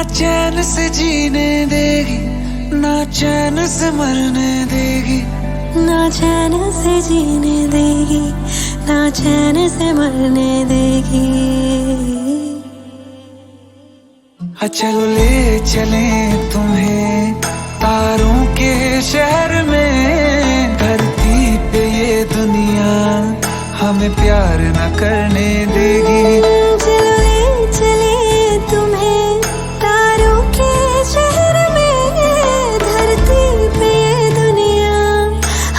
चैन से जीने देगी, ना चैन से मरने देगी। ना चैन से जीने देगी, ना चैन से मरने देगी। चलो ले चले तुम्हें तारों के शहर में, धरती पे ये दुनिया हमें प्यार न करने देगी। चलो ले चले तुम्हें तारों के शहर में, धरती पे ये दुनिया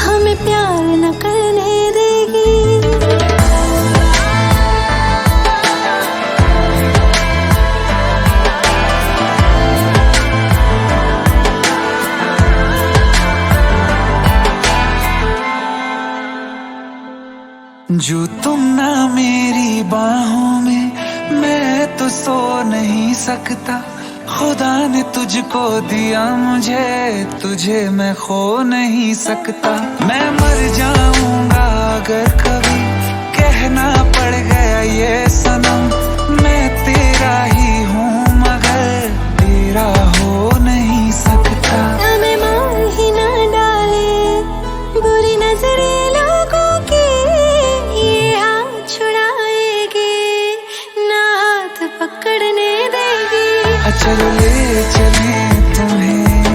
हमें प्यार न करने देगी। जो तुम ना मेरी बाहों में, मैं तो सो नहीं सकता। खुदा ने तुझको दिया मुझे, तुझे मैं खो नहीं सकता। मैं मर जाऊंगा अगर कभी कहना पड़ गया ये सनम, मैं तेरा ही हूँ मगर तेरा हो नहीं सकता। हमें मार ही ना डाले बुरी नजरें लोगों की, ये हाथ छुड़ाएगी ना हाथ पकड़ने देगी। चलो ले चले तुम्हें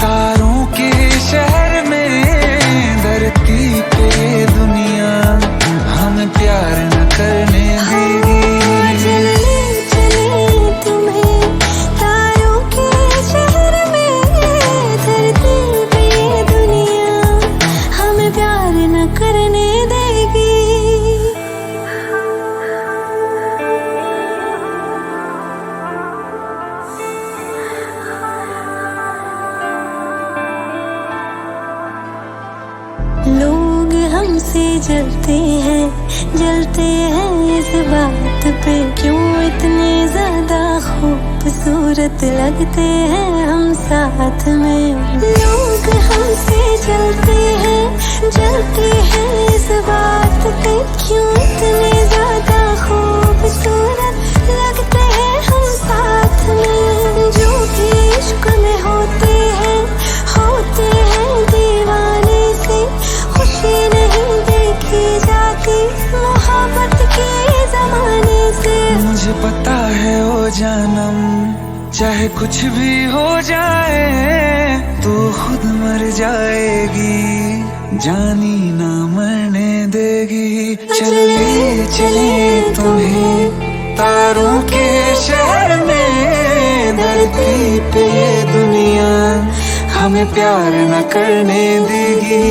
तारों के शहर में, धरती पे ये दुनिया हमें प्यार न करने देगी। चलो ले चले तुम्हें तारों के शहर में, धरती पे ये दुनिया हमें प्यार न करने देगी। लोग हमसे जलते हैं इस बात पे, क्यों इतने ज्यादा खूबसूरत लगते हैं हम साथ में। लोग हमसे जलते हैं इस बात पे, क्यों इतने ज्यादा खूबसूरत लगते हैं हम साथ में। जो भी इश्क में होते हैं दीवाने से, खुशी नहीं देखी जाती मोहब्बत के जमाने से। मुझे पता है ओ जानम, चाहे कुछ भी हो जाए तू खुद मर जाएगी, जानी ना मरने देगी। चले चले तुम्हें तारों के शहर में, धरती पे ये दुनिया हमें प्यार न करने देगी।